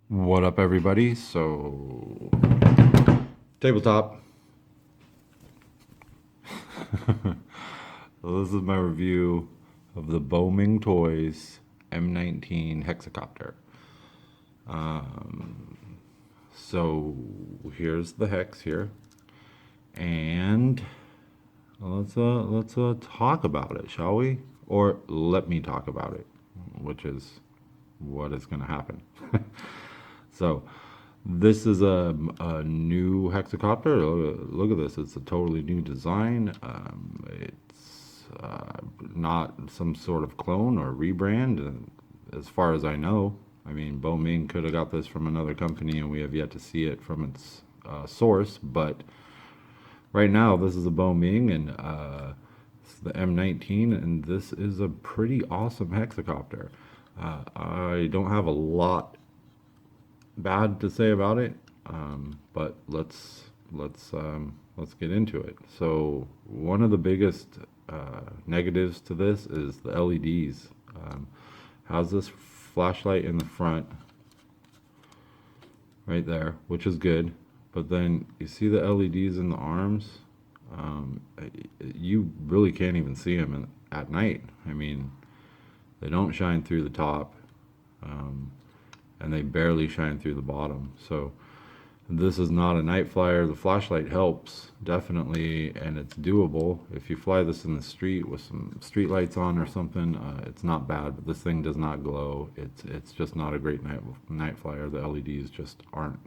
What up, everybody? So, tabletop. So this is my review of the Bo Ming Toys M19 Hexacopter. So here's the hex here, and let's talk about it, shall we? Or let me talk about it, which is what is going to happen. So, this is a new hexacopter. Look at this. It's a totally new design. It's not some sort of clone or rebrand, as far as I know. I mean, Bo Ming could have got this from another company, and we have yet to see it from its source. But right now, this is a Bo Ming, and it's the M19, and this is a pretty awesome hexacopter. I don't have a lot bad to say about it, but let's get into it. So one of the biggest negatives to this is the LEDs. Has this flashlight in the front, right there, which is good, but then you see the LEDs in the arms. You really can't even see them at night. I mean, they don't shine through the top. And they barely shine through the bottom. So this is not a night flyer. The flashlight helps definitely, and it's doable. If you fly this in the street with some street lights on or something, it's not bad. But this thing does not glow. It's just not a great night flyer. The LEDs just aren't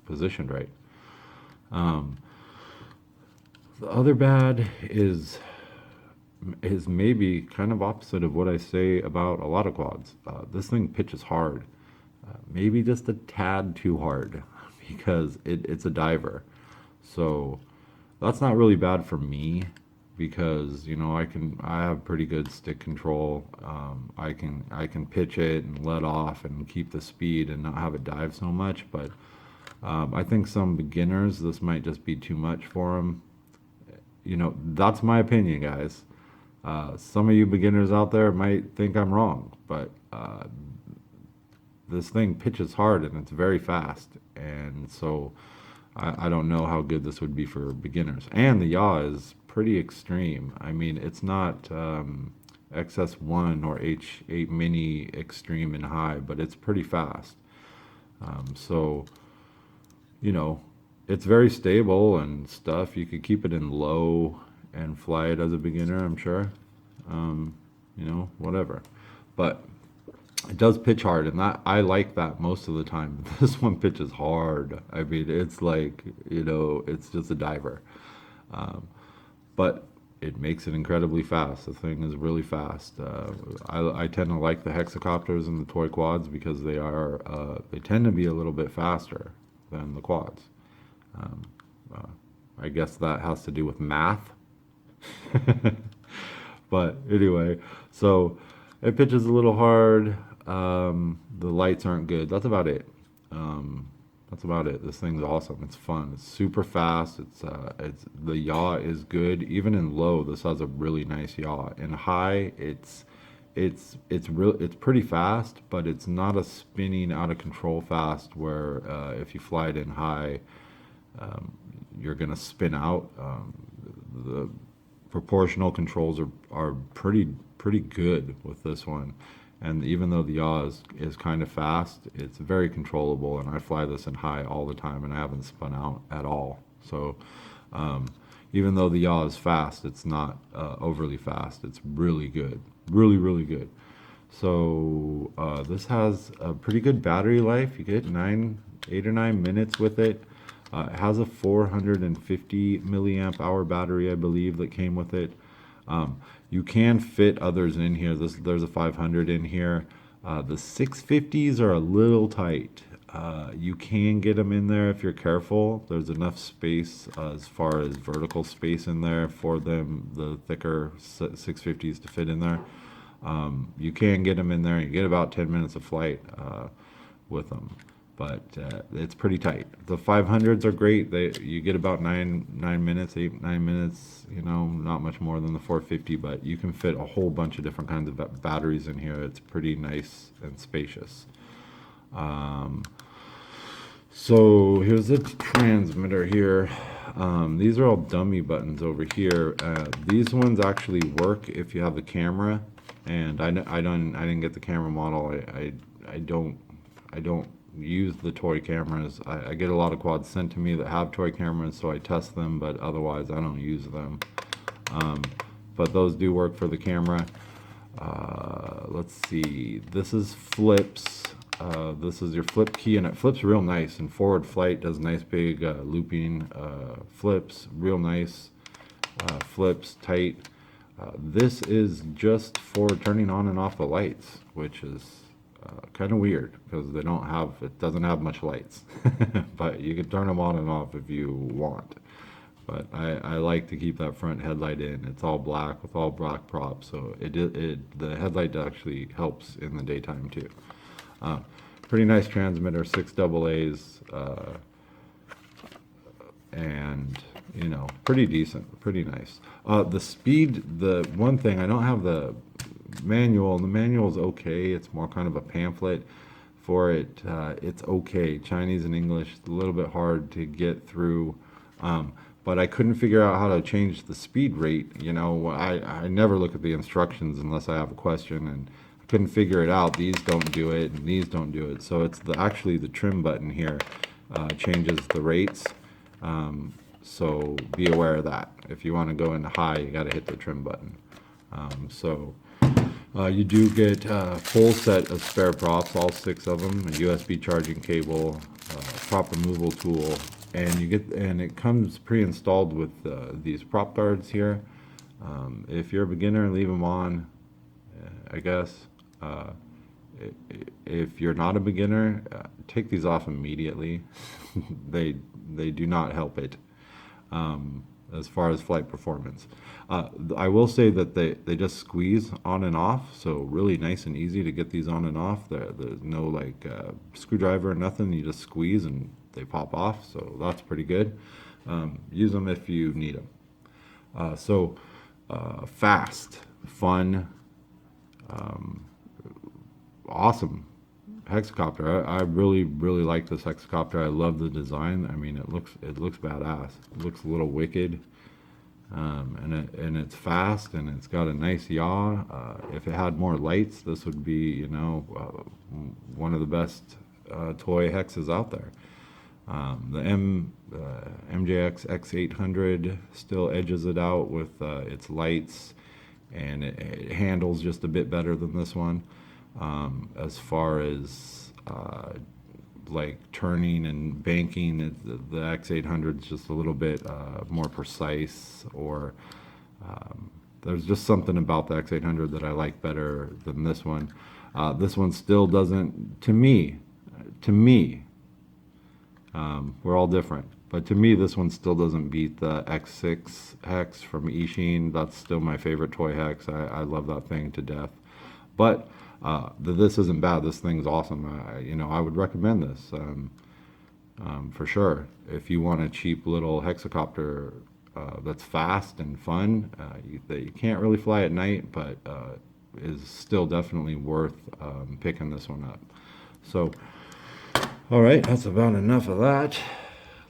positioned right. The other bad is maybe kind of opposite of what I say about a lot of quads. This thing pitches hard, maybe just a tad too hard because it's a diver. So that's not really bad for me because I have pretty good stick control. I can pitch it and let off and keep the speed and not have it dive so much. But I think some beginners, this might just be too much for them. That's my opinion, guys. Some of you beginners out there might think I'm wrong, but this thing pitches hard and it's very fast. And so I don't know how good this would be for beginners. And the yaw is pretty extreme. I mean, it's not XS1 or H8 Mini extreme and high, but it's pretty fast. So, you know, it's very stable and stuff. You could keep it in low and fly it as a beginner, I'm sure. Whatever. But it does pitch hard, and that I like that most of the time. This one pitches hard. I mean, it's like, it's just a diver. But it makes it incredibly fast. The thing is really fast. I tend to like the hexacopters and the toy quads because they tend to be a little bit faster than the quads. I guess that has to do with math. But anyway, so it pitches a little hard. The lights aren't good. That's about it. That's about it. This thing's awesome. It's fun. It's super fast. It's the yaw is good. Even in low, this has a really nice yaw. In high, it's pretty fast, but it's not a spinning out of control fast where if you fly it in high, you're gonna spin out. The proportional controls are pretty good with this one, and even though the yaw is kind of fast, it's very controllable, and I fly this in high all the time and I haven't spun out at all. So even though the yaw is fast, it's not overly fast. It's really good, really good. So this has a pretty good battery life. You get 8 or 9 minutes with it. It has a 450 milliamp hour battery, I believe, that came with it. You can fit others in here. There's a 500 in here. The 650s are a little tight. You can get them in there if you're careful. There's enough space as far as vertical space in there for them, the thicker 650s to fit in there. You can get them in there. You get about 10 minutes of flight with them, but it's pretty tight. The 500s are great. You get about 9 minutes, 8 9 minutes. Not much more than the 450, but you can fit a whole bunch of different kinds of batteries in here. It's pretty nice and spacious. So here's the transmitter here. These are all dummy buttons over here. These ones actually work if you have the camera, and I didn't get the camera model. I don't use the toy cameras. I get a lot of quads sent to me that have toy cameras, so I test them, but otherwise I don't use them. But those do work for the camera. Let's see, this is flips. This is your flip key, and it flips real nice. And forward flight does nice big looping flips, real nice flips, tight. This is just for turning on and off the lights, which is kind of weird because it doesn't have much lights. But you can turn them on and off if you want. But I like to keep that front headlight in. It's all black with all black props, so the headlight actually helps in the daytime too. Pretty nice transmitter, 6 AA's, and pretty decent, pretty nice. The speed, the one thing, I don't have the manual. The manual's okay. It's more kind of a pamphlet for it. It's okay. Chinese and English, a little bit hard to get through. But I couldn't figure out how to change the speed rate. I never look at the instructions unless I have a question, and I couldn't figure it out. These don't do it, and these don't do it. So it's actually the trim button here changes the rates. So be aware of that. If you want to go into high, you got to hit the trim button. You do get a full set of spare props, all 6 of them, a USB charging cable, prop removal tool, and it comes pre-installed with these prop guards here. If you're a beginner, leave them on, I guess. If you're not a beginner, take these off immediately. They do not help it as far as flight performance. I will say that they just squeeze on and off, so really nice and easy to get these on and off. There's no screwdriver or nothing. You just squeeze and they pop off, so that's pretty good. Use them if you need them. Fast, fun, awesome hexacopter. I really like this hexacopter. I love the design. I mean, it looks badass. It looks a little wicked, and it's fast, and it's got a nice yaw. If it had more lights, this would be one of the best toy hexes out there. The MJX X800 still edges it out with its lights, and it handles just a bit better than this one. As far as turning and banking, the X800 is just a little bit more precise, or there's just something about the X800 that I like better than this one. This one still doesn't, to me, we're all different, but to me this one still doesn't beat the X6 hex from Ishin. That's still my favorite toy hex. I love that thing to death. But this isn't bad. This thing's awesome. I would recommend this for sure. If you want a cheap little hexacopter that's fast and fun, that you can't really fly at night, but is still definitely worth picking this one up. So, all right, that's about enough of that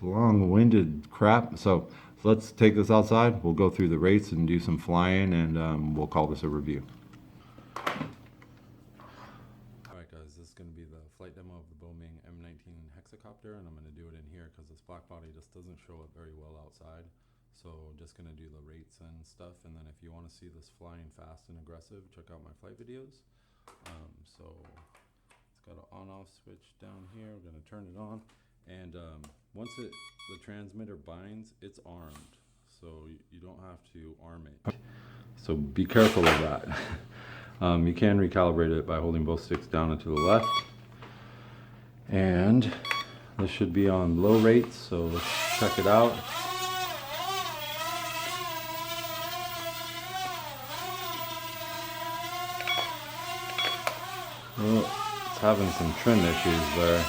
long-winded crap. So let's take this outside. We'll go through the rates and do some flying, and we'll call this a review. Alright guys, this is going to be the flight demo of the Bo Ming M19 Hexacopter, and I'm going to do it in here because this black body just doesn't show up very well outside. So just going to do the rates and stuff, and then if you want to see this flying fast and aggressive, check out my flight videos. So it's got an on-off switch down here. We're going to turn it on, and once the transmitter binds, it's armed, so you don't have to arm it. So be careful of that. You can recalibrate it by holding both sticks down and to the left. And this should be on low rates, so let's check it out. Well, it's having some trim issues there.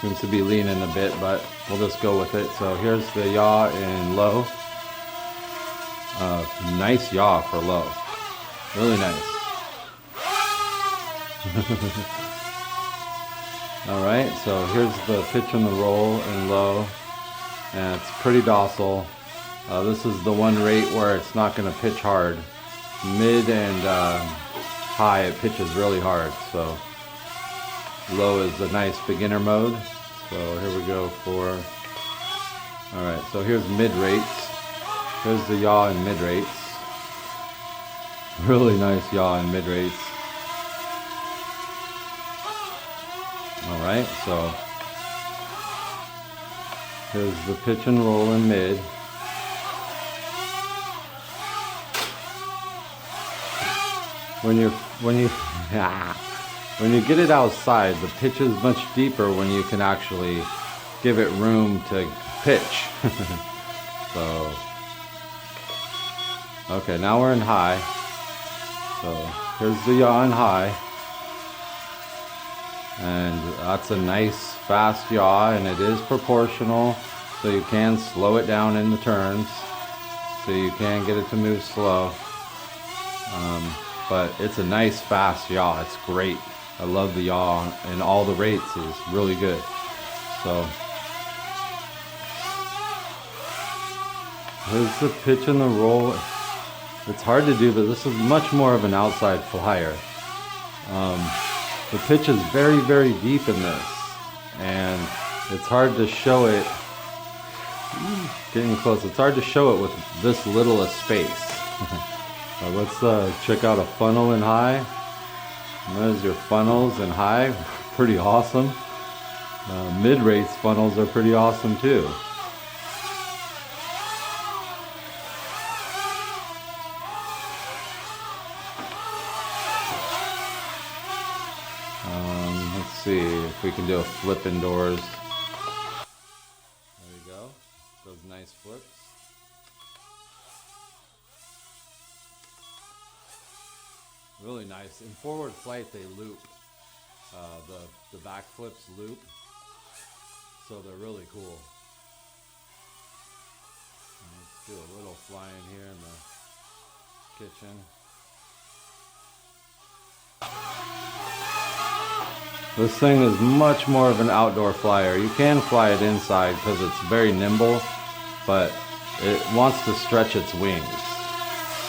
Seems to be leaning a bit, but we'll just go with it. So here's the yaw in low. Nice yaw for low. Really nice. Alright, so here's the pitch and the roll in low. And it's pretty docile. This is the one rate where it's not going to pitch hard. Mid and high, it pitches really hard. So low is the nice beginner mode. So here we go for, alright, so here's mid rates. Here's the yaw in mid rates. Really nice yaw in mid rates. Alright, so here's the pitch and roll in mid. When you get it outside, the pitch is much deeper when you can actually give it room to pitch. So, okay, now we're in high. So here's the yaw in high. And that's a nice fast yaw, and it is proportional, so you can slow it down in the turns. So you can get it to move slow. But it's a nice fast yaw. It's great. I love the yaw, and all the rates is really good. So here's the pitch and the roll. It's hard to do, but this is much more of an outside flyer. The pitch is very, very deep in this, and it's hard to show it. Getting close. It's hard to show it with this little a space. Let's check out a funnel in high. There's your funnels in high. Pretty awesome. Mid-rates funnels are pretty awesome too. Let's see if we can do a flip indoors. There you go. Those nice flips. Really nice. In forward flight, they loop. The back flips loop. So they're really cool. Let's do a little flying here in the kitchen. This thing is much more of an outdoor flyer. You can fly it inside because it's very nimble, but it wants to stretch its wings.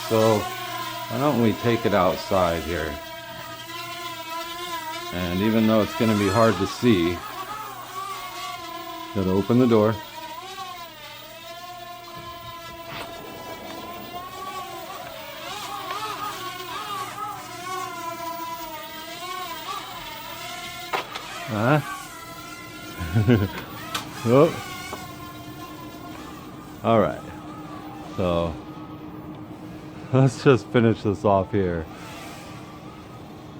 So why don't we take it outside here? And even though it's going to be hard to see, gotta open the door. Oh. All right. So let's just finish this off here.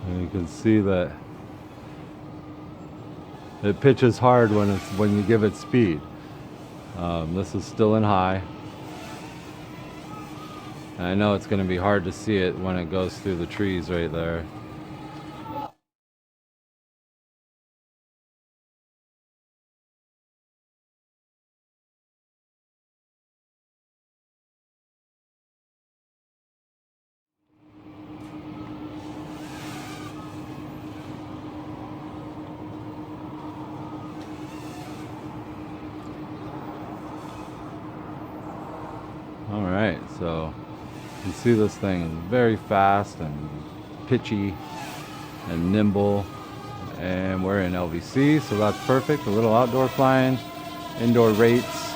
And you can see that it pitches hard when you give it speed. This is still in high. I know it's going to be hard to see it when it goes through the trees right there. Alright, so you see this thing is very fast and pitchy and nimble, and we're in LVC, so that's perfect. A little outdoor flying, indoor rates.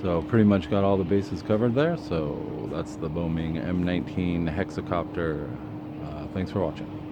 So pretty much got all the bases covered there. So that's the Bo Ming M19 Hexacopter. Thanks for watching.